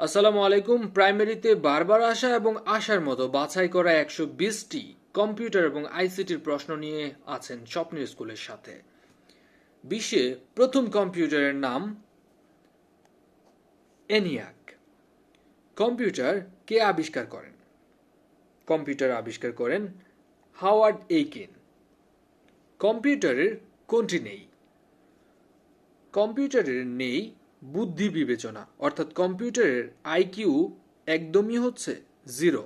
আসসালামু আলাইকুম। প্রাইমারিতে বারবার আসা এবং আসার মতো বাছাই করা 120টি কম্পিউটার এবং আইসিটির প্রশ্ন নিয়ে আছেন স্বপ্নের স্কুলের সাথে। বিশ্বে প্রথম কম্পিউটারের নাম এনিয়াক। কম্পিউটার কে আবিষ্কার করেন? কম্পিউটার আবিষ্কার করেন হাওয়ার্ড এইকেন। কম্পিউটারের কোনটি নেই? কম্পিউটারের নেই বুদ্ধি বিবেচনা, অর্থাৎ কম্পিউটারের আইকিউ একদমই হচ্ছে 0।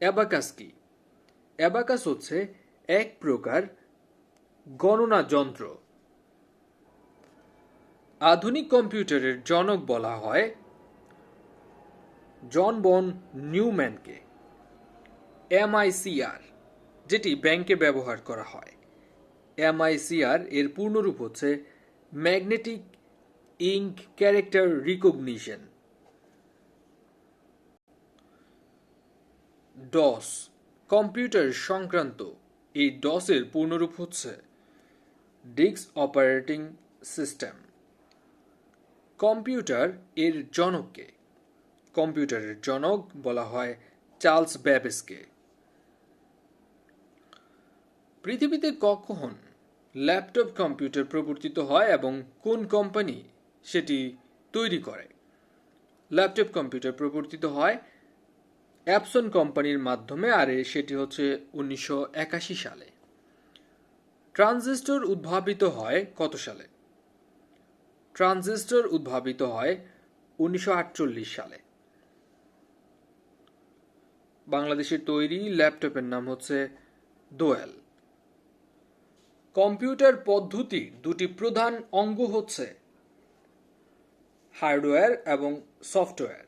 অ্যাবাকাস কি? অ্যাবাকাস হচ্ছে এক প্রকার গণনা যন্ত্র। আধুনিক কম্পিউটারের জনক বলা হয় জন বন নিউম্যানকে। এমআইসিআর, যেটি ব্যাংকে ব্যবহার করা হয়। এমআইসিআর এর পূর্ণরূপ হচ্ছে magnetic ink character recognition. DOS, computer সংক্রান্ত এই ডসের পূর্ণরূপ হচ্ছে ডিস্ক অপারেটিং সিস্টেম। কম্পিউটার এর জনককে? কম্পিউটারের জনক বলা হয় চার্লস ব্যাবেজকে। পৃথিবীতে কখন ল্যাপটপ কম্পিউটার প্রবর্তিত হয় এবং কোন কোম্পানি সেটি তৈরি করে? ল্যাপটপ কম্পিউটার প্রবর্তিত হয় অ্যাপসন কোম্পানির মাধ্যমে, আর সেটি হচ্ছে 1981 সালে। ট্রানজিস্টর উদ্ভাবিত হয় কত সালে? ট্রানজিস্টর উদ্ভাবিত হয় 1948 সালে। বাংলাদেশের তৈরি ল্যাপটপের নাম হচ্ছে দোয়েল। কম্পিউটার পদ্ধতির দুটি প্রধান অঙ্গ হচ্ছে হার্ডওয়্যার এবং সফটওয়্যার।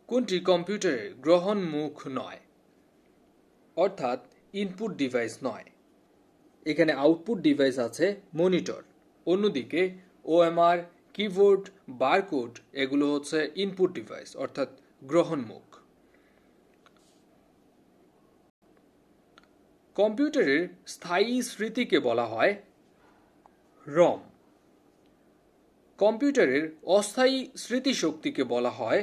কোনটি কম্পিউটারের গ্রহণমুখ নয়, অর্থাৎ ইনপুট ডিভাইস নয়? এখানে আউটপুট ডিভাইস আছে মনিটর, অন্যদিকে ওএমআর, কিবোর্ড, বারকোড এগুলো হচ্ছে ইনপুট ডিভাইস অর্থাৎ গ্রহণমুখ। কম্পিউটারের স্থায়ী স্মৃতিকে বলা হয় রম। কম্পিউটারের অস্থায়ী স্মৃতিশক্তিকে বলা হয়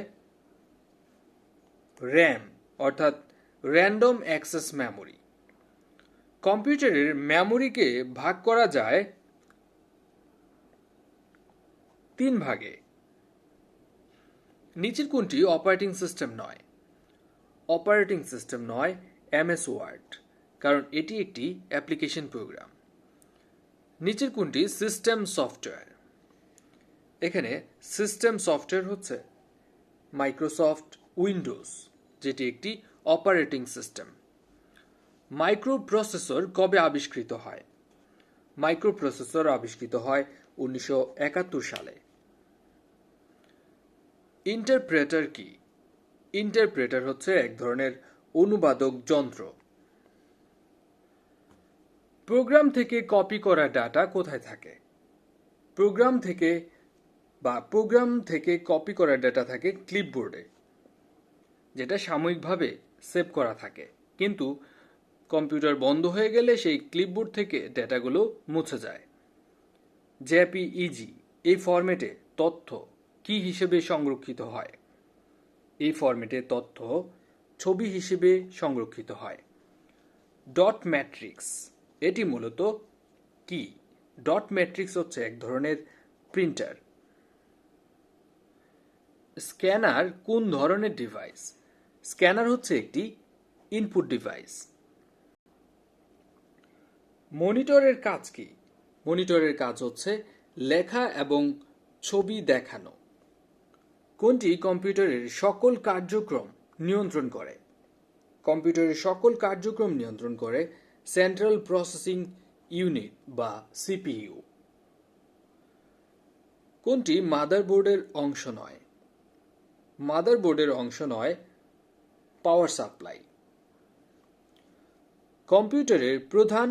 র্যাম অর্থাৎ র্যান্ডম অ্যাক্সেস মেমোরি। কম্পিউটারের মেমোরিকে ভাগ করা যায় 3 ভাগে। নিচের কোনটি অপারেটিং সিস্টেম নয়? অপারেটিং সিস্টেম নয় এমএস ওয়ার্ড, কারণ এটি একটি অ্যাপ্লিকেশন প্রোগ্রাম। নিচের কোনটি সিস্টেম সফটওয়্যার? এখানে সিস্টেম সফটওয়্যার হচ্ছে মাইক্রোসফট উইন্ডোজ, যেটি একটি অপারেটিং সিস্টেম। মাইক্রোপ্রসেসর কবে আবিষ্কৃত হয়? মাইক্রোপ্রসেসর আবিষ্কৃত হয় 1971 সালে। ইন্টারপ্রেটার কি? ইন্টারপ্রেটার হচ্ছে এক ধরনের অনুবাদক যন্ত্র। প্রোগ্রাম থেকে কপি করা ডাটা কোথায় থাকে? প্রোগ্রাম থেকে কপি করা ডাটা থাকে ক্লিপবোর্ডে, যেটা সাময়িকভাবে সেভ করা থাকে, কিন্তু কম্পিউটার বন্ধ হয়ে গেলে সেই ক্লিপবোর্ড থেকে ডেটাগুলো মুছে যায়। জেপিইজি এই ফরম্যাটে তথ্য কি হিসেবে সংরক্ষিত হয়? এই ফরম্যাটে তথ্য ছবি হিসেবে সংরক্ষিত হয়। ডট ম্যাট্রিক্স এটি মূলত কি? ডট ম্যাট্রিক্স হচ্ছে এক ধরনের প্রিন্টার। স্ক্যানার কোন ধরনের ডিভাইস? স্ক্যানার হচ্ছে একটি ইনপুট ডিভাইস। মনিটরের কাজ কি? মনিটরের কাজ হচ্ছে লেখা এবং ছবি দেখানো। কোনটি কম্পিউটারের সকল কার্যক্রম নিয়ন্ত্রণ করে? কম্পিউটারের সকল কার্যক্রম নিয়ন্ত্রণ করে সেন্ট্রাল প্রসেসিং ইউনিট বা সিপিইউ। কোনটি মাদারবোর্ডের অংশ নয়? মাদারবোর্ডের অংশ নয় পাওয়ার সাপ্লাই। কম্পিউটারের প্রধান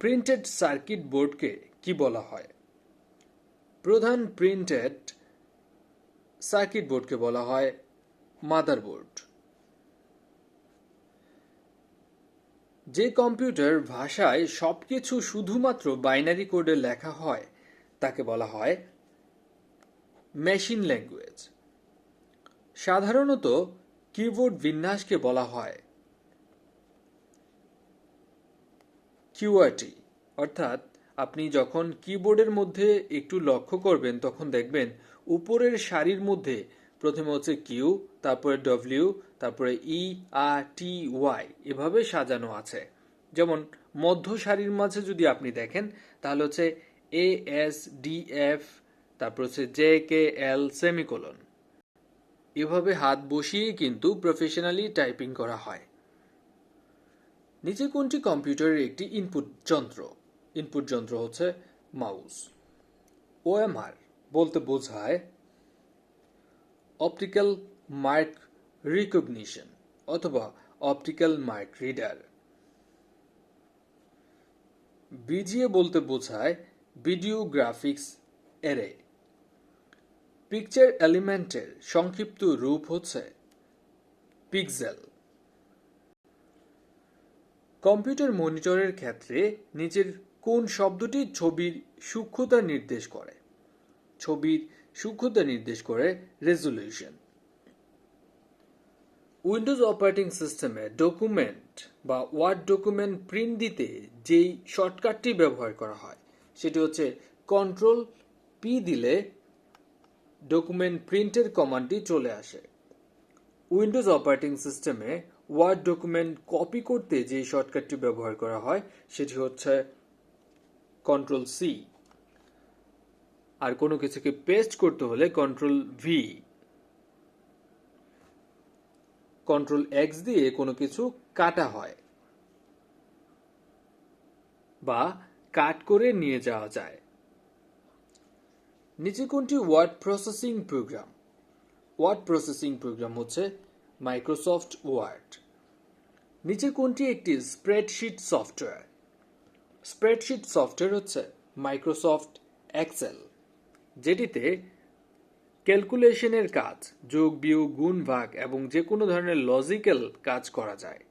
প্রিন্টেড সার্কিট বোর্ডকে কি বলা হয়? প্রধান প্রিন্টেড সার্কিট বোর্ডকে বলা হয় মাদারবোর্ড। যে কম্পিউটার ভাষায় সবকিছু শুধুমাত্র বাইনারি কোডে লেখা হয় তাকে বলা হয় মেশিন ল্যাঙ্গুয়েজ। সাধারণত কিবোর্ড বিন্যাসকে বলা হয় কিউআরটি, অর্থাৎ আপনি যখন কিবোর্ডের মধ্যে একটু লক্ষ্য করবেন তখন দেখবেন উপরের সারির মধ্যে প্রথমে হচ্ছে কিউ, তারপরে ডব্লিউ, তারপরে ই, আর, টি, ওয়াই এভাবে সাজানো আছে। যেমন মধ্য সারির মাঝে যদি আপনি দেখেন তাহলে হচ্ছে এ, এস, ডি, এফ, তারপর হচ্ছে জে, কে, এল, সেমিকোলন। এভাবে হাত বসিয়েই কিন্তু প্রফেশনালি টাইপিং করা হয়। নিচে কোনটি কম্পিউটারের একটি ইনপুট যন্ত্র? ইনপুট যন্ত্র হচ্ছে মাউস। ওএমআর বলতে বোঝায় অপটিক্যাল মার্ক রিকগনিশন অথবা অপটিক্যাল মার্ক রিডার। বিজিএ বলতে বোঝায় ভিডিও গ্রাফিক্স অ্যারে। পিকচার এলিমেন্টের সংক্ষিপ্ত রূপ হচ্ছে পিক্সেল। কম্পিউটার মনিটরের ক্ষেত্রে নিচের কোন শব্দটি ছবির সূক্ষ্মতা নির্দেশ করে? ছবির সূক্ষ্মতা নির্দেশ করে রেজলিউশন। উইন্ডোজ অপারেটিং সিস্টেমে ডকুমেন্ট বা ওয়ার্ড ডকুমেন্ট প্রিন্ট দিতে যেই শর্টকাটটি ব্যবহার করা হয় সেটি হচ্ছে কন্ট্রোল পি দিলে ডকুমেন্ট প্রিন্টের কমান্ডটি চলে আসে। উইন্ডোজ অপারেটিং সিস্টেমে ওয়ার্ড ডকুমেন্ট কপি করতে যে শর্টকাটটি ব্যবহার করা হয় সেটি হচ্ছে কন্ট্রোল সি। আর কোনো কিছুকে পেস্ট করতে হলে কন্ট্রোল ভি। কন্ট্রোল এক্স দিয়ে কোনো কিছু কাটা হয় বা কাট করে নিয়ে যাওয়া যায়। নিচে কোনটি word processing program? Word processing program হচ্ছে মাইক্রোসফট ওয়ার্ড। নিচে কোনটি একটি স্প্রেডশিট সফটওয়্যার? স্প্রেডশিট সফটওয়্যার হচ্ছে মাইক্রোসফট এক্সেল, যেটিতে ক্যালকুলেশনের কাজ, যোগ, বিয়োগ, গুণ, ভাগ এবং যে কোনো ধরনের লজিক্যাল কাজ করা যায়।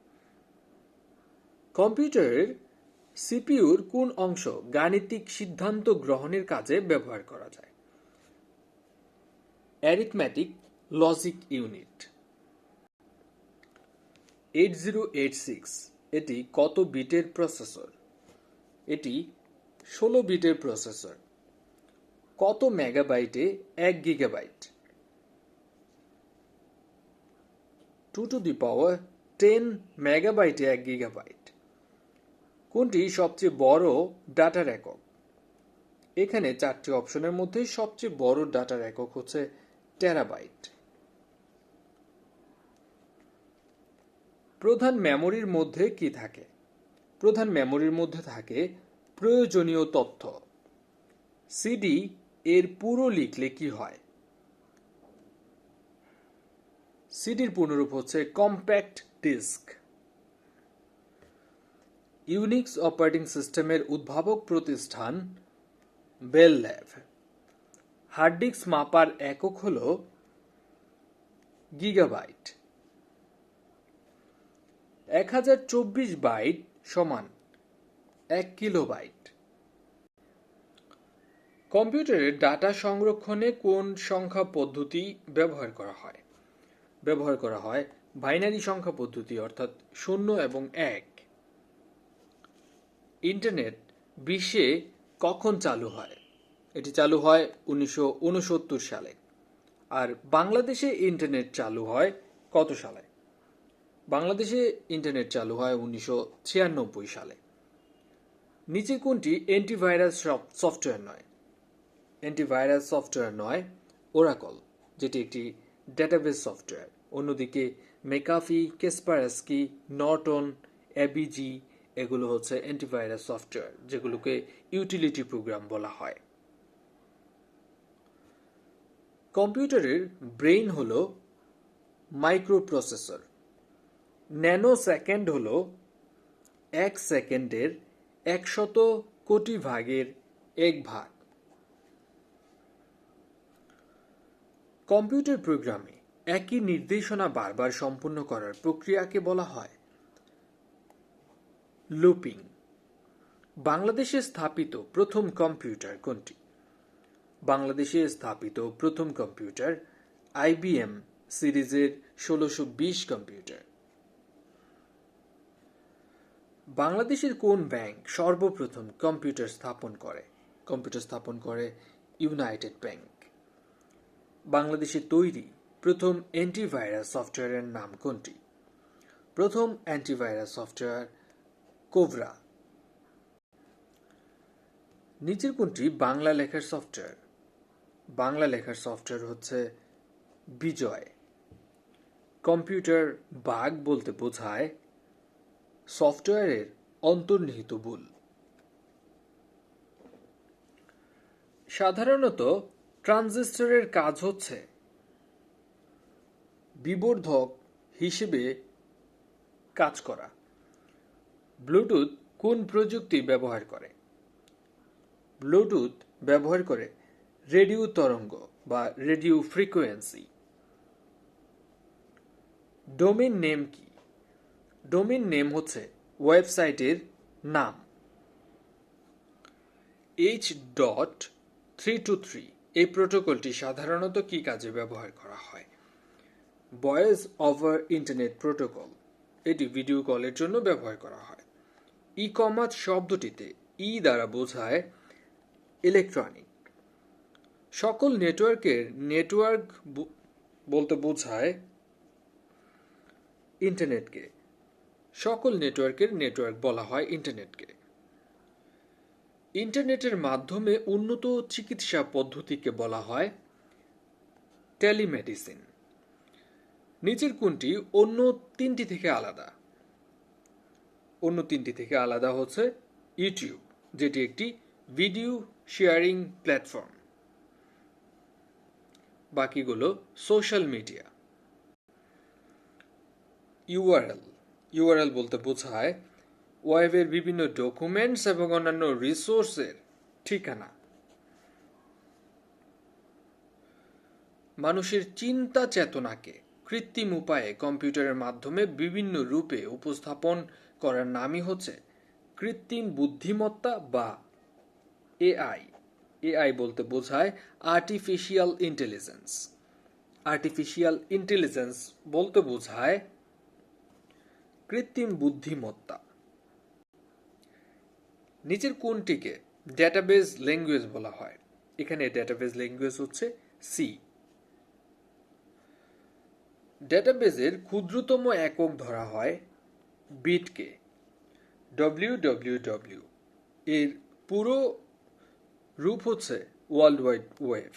কম্পিউটারের সিপিইউর কোন অংশ গাণিতিক সিদ্ধান্ত গ্রহণের কাজে ব্যবহার করা যায়? Arithmetic logic unit. 8086 এটি কত বিটের প্রসেসর? এটি 16 বিটের প্রসেসর। কত মেগাবাইটে 1 গিগাবাইট? 2^10 মেগাবাইটে 1 গিগাবাইট। কোনটি সবচেয়ে বড় ডাটার একক? এখানে 4টি অপশনের মধ্যে সবচেয়ে বড় ডাটার একক হচ্ছে টেরাবাইট। প্রধান মেমোরির মধ্যে কি থাকে? প্রধান মেমোরির মধ্যে থাকে প্রয়োজনীয় তথ্য। সিডি এর পুরো লিখলে কি হয়? সিডির পূর্ণরূপ হচ্ছে কম্প্যাক্ট ডিস্ক। ইউনিক্স অপারেটিং সিস্টেমের উদ্ভাবক প্রতিষ্ঠান বেল ল্যাব। হার্ড ডিস্ক মাপার একক হল গিগাবাইট। 1024 বাইট সমান 1 কিলোবাইট। কম্পিউটারের ডাটা সংরক্ষণে কোন সংখ্যা পদ্ধতি ব্যবহার করা হয়? ব্যবহার করা হয় বাইনারি সংখ্যা পদ্ধতি, অর্থাৎ 0 এবং 1। ইন্টারনেট বিশ্বে কখন চালু হয়? এটি চালু হয় 1969 সালে। আর বাংলাদেশে ইন্টারনেট চালু হয় কত সালে? বাংলাদেশে ইন্টারনেট চালু হয় 1996 সালে। নিচে কোনটি অ্যান্টিভাইরাস সফটওয়্যার নয়? অ্যান্টিভাইরাস সফটওয়্যার নয় ওরাকল, যেটি একটি ডেটাবেস সফটওয়্যার। অন্যদিকে মেকাফি, কেসপারস্কি, নর্টন, এবিজি এগুলো হচ্ছে অ্যান্টিভাইরাস সফটওয়্যার, যেগুলোকে ইউটিলিটি প্রোগ্রাম বলা হয়। কম্পিউটারের ব্রেইন হল মাইক্রোপ্রসেসর। ন্যানো সেকেন্ড হল 1 সেকেন্ডের 100 কোটি ভাগের 1 ভাগ। কম্পিউটার প্রোগ্রামে একই নির্দেশনা বারবার সম্পূর্ণ করার প্রক্রিয়াকে বলা হয় লুপিং। বাংলাদেশে স্থাপিত প্রথম কম্পিউটার কোনটি? বাংলাদেশে স্থাপিত প্রথম কম্পিউটার IBM সিরিজের 1620 কম্পিউটার। বাংলাদেশের কোন ব্যাংক সর্বপ্রথম কম্পিউটার স্থাপন করে ইউনাইটেড ব্যাংক। বাংলাদেশে তৈরি প্রথম অ্যান্টিভাইরাস সফটওয়্যারের নাম কোনটি? প্রথম অ্যান্টিভাইরাস সফটওয়্যার কোবরা। নিচের কোনটি বাংলা লেখার সফটওয়্যার? বাংলা লেখার সফটওয়্যার হচ্ছে বিজয়। কম্পিউটার বাগ বলতে বোঝায় সফটওয়্যারের অন্তর্নিহিত ভুল। সাধারণত ট্রানজিস্টরের কাজ হচ্ছে বিবর্ধক হিসেবে কাজ করা। ব্লুটুথ কোন প্রযুক্তি ব্যবহার করে? ব্লুটুথ ব্যবহার করে রেডিও তরঙ্গ বা রেডিও ফ্রিকোয়েন্সি। ডোমেইন নেম কি? ডোমেইন নেম হচ্ছে ওয়েবসাইটের নাম। H.323 এই প্রোটোকলটি সাধারণত কি কাজে ব্যবহার করা হয়? Voice over internet protocol. এটি ভিডিও কলের জন্য ব্যবহার করা হয়। ই কমার্স শব্দটিতে ই দ্বারা বোঝায় ইলেকট্রনিক। সকল নেটওয়ার্কের নেটওয়ার্ক বলতে বোঝায় ইন্টারনেটকে। সকল নেটওয়ার্কের নেটওয়ার্ক বলা হয় ইন্টারনেটকে। ইন্টারনেটের মাধ্যমে উন্নত চিকিৎসা পদ্ধতিকে বলা হয় টেলিমেডিসিন। নিচের কোনটি অন্য তিনটি থেকে আলাদা? অন্য তিনটি থেকে আলাদা হচ্ছে ইউটিউব, যেটি একটি ভিডিও শেয়ারিং প্ল্যাটফর্ম। বাকিগুলো সোশ্যাল মিডিয়া। ইউআরএল বলতে বোঝায় ওয়েবের বিভিন্ন ডকুমেন্টস এবং অন্যান্য রিসোর্সের ঠিকানা। মানুষের চিন্তা চেতনাকে কৃত্রিম উপায়ে কম্পিউটারের মাধ্যমে বিভিন্ন রূপে উপস্থাপন করার নামই হচ্ছে কৃত্রিম বুদ্ধিমত্তা বা এআই। এআই বলতে বোঝায় আর্টিফিশিয়াল ইন্টেলিজেন্স। আর্টিফিশিয়াল ইন্টেলিজেন্স বলতে বোঝায় কৃত্রিম বুদ্ধিমত্তা। নিচের কোনটিকে ডেটাবেজ ল্যাঙ্গুয়েজ বলা হয়? এখানে ডেটাবেজ ল্যাঙ্গুয়েজ হচ্ছে সি। ডেটাবেজের ক্ষুদ্রতম একক ধরা হয় বিটকে। www এর পুরো রূপ হচ্ছে ওয়ার্ল্ড ওয়াইড ওয়েব।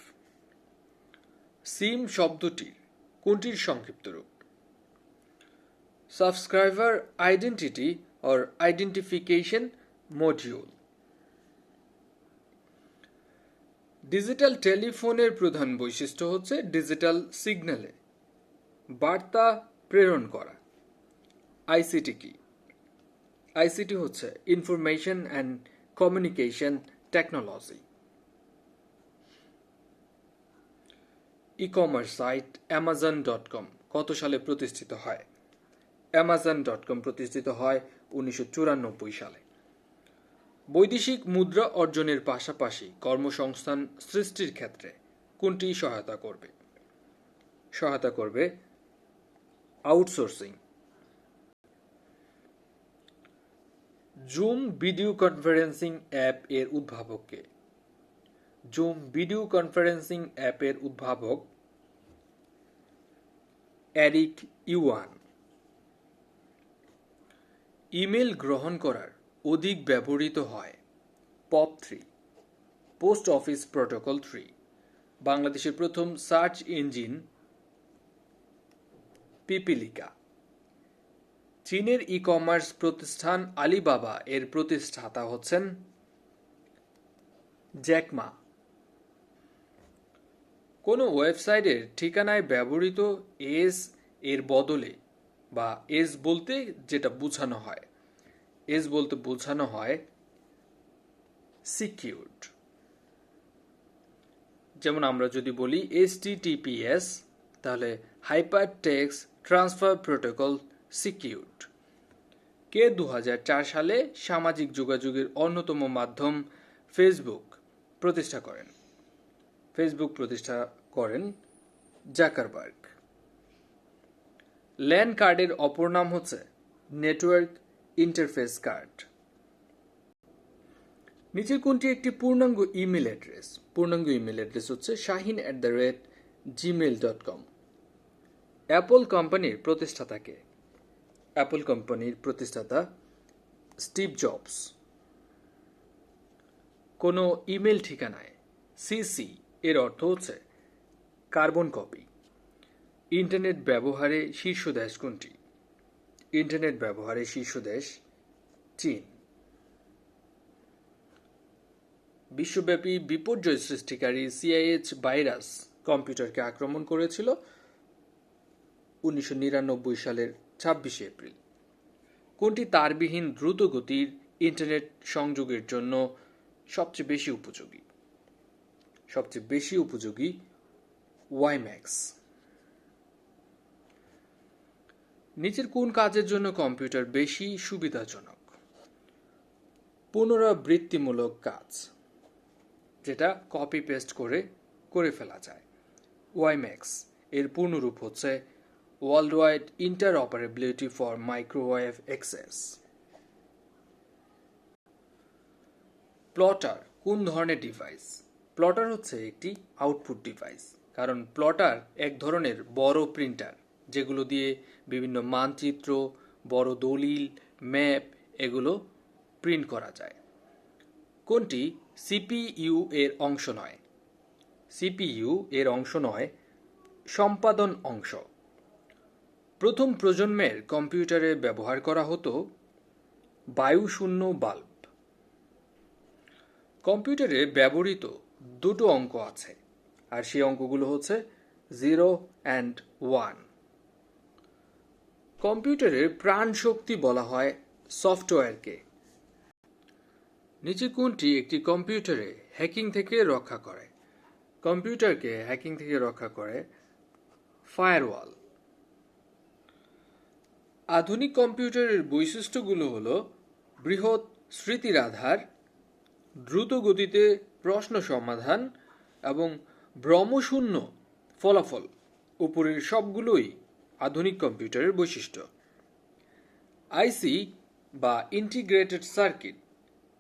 সিম শব্দটির কোনটির সংক্ষিপ্ত রূপ? Subscriber identity or identification module. Digital টেলিফোনের প্রধান বৈশিষ্ট্য হচ্ছে ডিজিটাল সিগন্যালে বার্তা প্রেরণ করা। আইসিটি কি? আইসিটি হচ্ছে information and communication technology. E commerce site Amazon.com কত সালে প্রতিষ্ঠিত হয়? Amazon.com প্রতিষ্ঠিত হয় 1994 সালে। বৈদেশিক মুদ্রা অর্জনের পাশাপাশি কর্মসংস্থান সৃষ্টির ক্ষেত্রে কোনটি সহায়তা করবে? সহায়তা করবে outsourcing. Zoom video conferencing app এর উদ্ভাবক কে? জুম ভিডিও কনফারেন্সিং অ্যাপের উদ্ভাবক এরিক ইউয়ান। ইমেল গ্রহণ করার অধিক ব্যবহৃত হয় POP3 পোস্ট অফিস প্রোটোকল 3। বাংলাদেশের প্রথম সার্চ ইঞ্জিন পিপিলিকা। চীনের ই কমার্স প্রতিষ্ঠান আলিবাবা এর প্রতিষ্ঠাতা হচ্ছেন জ্যাক মা। কোনো ওয়েবসাইটের ঠিকানায় ব্যবহৃত এস এর বদলে বা এস বলতে যেটা বোঝানো হয় সিকিউরড। যেমন আমরা যদি বলি HTTPS তাহলে hypertext transfer protocol secured. কে 2004 সালে সামাজিক যোগাযোগের অন্যতম মাধ্যম ফেসবুক প্রতিষ্ঠা করেন জাকারবার্গ। ল্যান কার্ডের অপর নাম হচ্ছে নেটওয়ার্ক ইন্টারফেস কার্ড। নিচের কোনটি একটি পূর্ণাঙ্গ ইমেল অ্যাড্রেস? পূর্ণাঙ্গ ইমেল অ্যাড্রেস হচ্ছে shahin@gmail.com। অ্যাপল কোম্পানির প্রতিষ্ঠাতা কে? অ্যাপল কোম্পানির প্রতিষ্ঠাতা স্টিভ জবস। কোনো ইমেল ঠিকানায় সিসি এর অর্থ হচ্ছে কার্বন কপি। ইন্টারনেট ব্যবহারে শীর্ষ দেশ কোনটি? ইন্টারনেট ব্যবহারে শীর্ষ দেশ চীন। বিশ্বব্যাপী বিপর্যয় সৃষ্টিকারী সিআইএইচ ভাইরাস কম্পিউটারকে আক্রমণ করেছিল 1999 সালের 26 এপ্রিল। কোনটি তারবিহীন দ্রুতগতির ইন্টারনেট সংযোগের জন্য সবচেয়ে বেশি উপযোগী? সবচেয়ে বেশি উপযোগী ওয়াইম্যাক্স। নিচের কোন কাজের জন্য কম্পিউটার বেশি সুবিধাজনক? পুনরাবৃত্তিমূলক কাজ, যেটা কপি পেস্ট করে ফেলা যায়। ওয়াইম্যাক্স এর পূর্ণরূপ হচ্ছে world wide interoperability for microwave access. Plotter কোন ধরনের ডিভাইস? প্লটার হচ্ছে একটি আউটপুট ডিভাইস, কারণ প্লটার এক ধরনের বড় প্রিন্টার যেগুলো দিয়ে বিভিন্ন মানচিত্র, বড় দলিল, ম্যাপ এগুলো প্রিন্ট করা যায়। কোনটি সিপিইউ এর অংশ নয়? সিপিইউ এর অংশ নয়, সম্পাদন অংশ। প্রথম প্রজন্মের কম্পিউটারে ব্যবহার করা হতো বায়ুশূন্য বাল্ব। কম্পিউটারে ব্যবহৃত দুটো অঙ্ক আছে, আর সেই অঙ্কগুলো হচ্ছে 0 and 1। কম্পিউটারের প্রাণ শক্তি বলা হয় সফটওয়্যারকে। নিচে কোনটি একটি কম্পিউটারে হ্যাকিং থেকে রক্ষা করে? কম্পিউটারকে হ্যাকিং থেকে রক্ষা করে ফায়ারওয়াল। আধুনিক কম্পিউটারের বৈশিষ্ট্যগুলো হলো বৃহৎ স্মৃতির আধার, দ্রুত গতিতে প্রশ্ন সমাধান এবং ভ্রমশূন্য ফলাফল। উপরের সবগুলোই আধুনিক কম্পিউটারের বৈশিষ্ট্য। আইসি বা ইন্টিগ্রেটেড সার্কিট,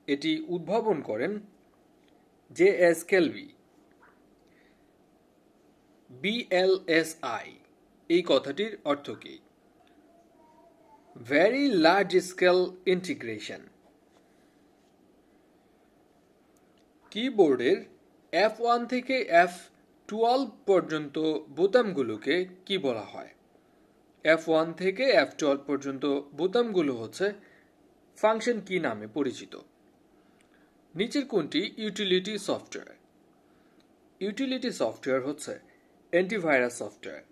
এটি উদ্ভাবন করেন জে.এস. কেলভি। বিএলএসআই এই কথাটির অর্থ কী? Very large scale integration. কিবোর্ডের F1 থেকে F12 পর্যন্ত বোতামগুলোকে কি বলা হয়? F1 থেকে F12 পর্যন্ত বোতামগুলো হচ্ছে ফাংশন কি নামে পরিচিত? নিচের কোনটি ইউটিলিটি সফটওয়্যার? ইউটিলিটি সফটওয়্যার হচ্ছে অ্যান্টিভাইরাস সফটওয়্যার।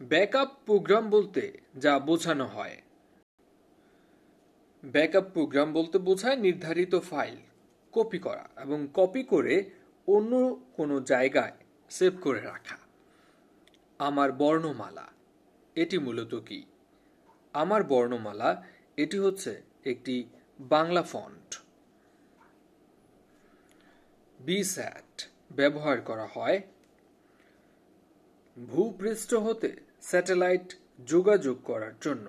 ব্যাকআপ প্রোগ্রাম বলতে যা বোঝানো হয়, ব্যাকআপ প্রোগ্রাম বলতে বোঝায় নির্ধারিত ফাইল কপি করা এবং কপি করে অন্য কোনো জায়গায় সেভ করে রাখা। আমার বর্ণমালা, এটি মূলত কি? আমার বর্ণমালা এটি হচ্ছে একটি বাংলা ফন্ট। বিস্যাট ব্যবহার করা হয় ভূপৃষ্ঠ হতে স্যাটেলাইট যোগাযোগ করার জন্য।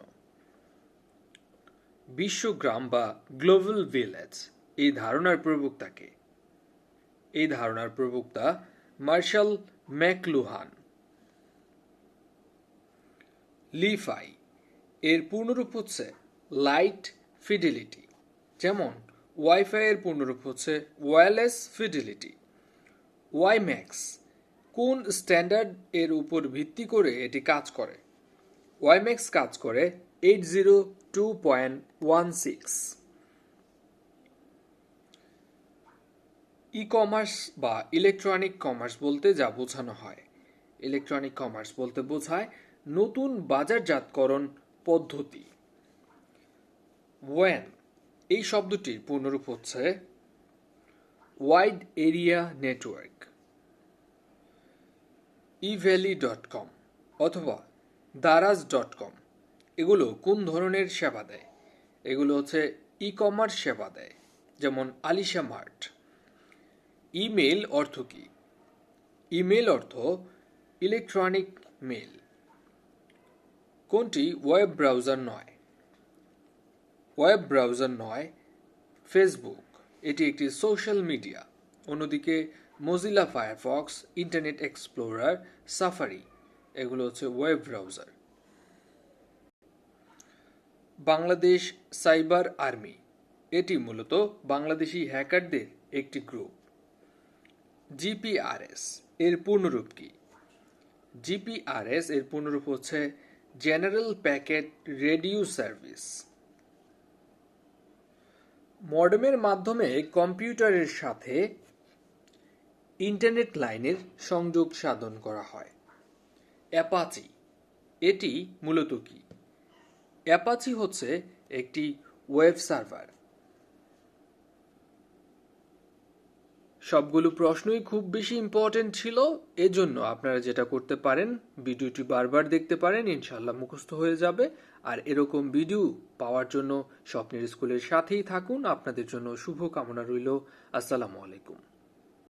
বিশ্বগ্রাম বা গ্লোবাল ভিলেজ এই ধারণার প্রবক্তা কে? এই ধারণার প্রবক্তা মার্শাল ম্যাকলুহান। লিফাই এর পূর্ণরূপ হচ্ছে লাইট ফিডেলিটি, যেমন ওয়াইফাই এর পূর্ণরূপ হচ্ছে ওয়্যারলেস ফিডেলিটি। ওয়াইম্যাক্স কোন স্ট্যান্ডার্ড এর উপর ভিত্তি করে এটি কাজ করে? ওয়াইম্যাক্স কাজ করে 802.16। ই কমার্স বা ইলেকট্রনিক কমার্স বলতে যা বোঝানো হয়, ইলেকট্রনিক কমার্স বলতে বোঝায় নতুন বাজারজাতকরণ পদ্ধতি। ওয়ান এই শব্দটির পূর্ণরূপ হচ্ছে ওয়াইড এরিয়া নেটওয়ার্ক। eValley.com অথবা daraz.com এগুলো কোন ধরনের সেবা দেয়? এগুলো হচ্ছে ই কমার্স সেবা দেয়, যেমন আলিশা মার্ট। ইমেল অর্থ কি? ইমেল অর্থ ইলেকট্রনিক মেল। কোনটি ওয়েব ব্রাউজার নয়? ওয়েব ব্রাউজার নয় ফেসবুক, এটি একটি সোশ্যাল মিডিয়া। অন্যদিকে Mozilla Firefox, internet explorer, safari এগুলো হচ্ছে web browser. Bangladesh cyber army, এটি মূলত বাংলাদেশি হ্যাকারদের একটি গ্রুপ। জিপিআরএস এর পূর্ণরূপ কি? জিপিআরএস এর পূর্ণরূপ হচ্ছে জেনারেল প্যাকেট রেডিও সার্ভিস। মডেমের মাধ্যমে কম্পিউটারের সাথে ইন্টারনেট লাইনের সংযোগ সাধন করা হয়। অ্যাপাচি, এটি মূলত কি? অ্যাপাচি হচ্ছে একটি ওয়েব সার্ভার। সবগুলো প্রশ্নই খুব বেশি ইম্পর্টেন্ট ছিল, এজন্য আপনারা যেটা করতে পারেন ভিডিওটি বারবার দেখতে পারেন, ইনশাল্লাহ মুখস্থ হয়ে যাবে। আর এরকম ভিডিও পাওয়ার জন্য স্বপ্নের স্কুলের সাথেই থাকুন। আপনাদের জন্য শুভ কামনা রইল। আসসালামু আলাইকুম।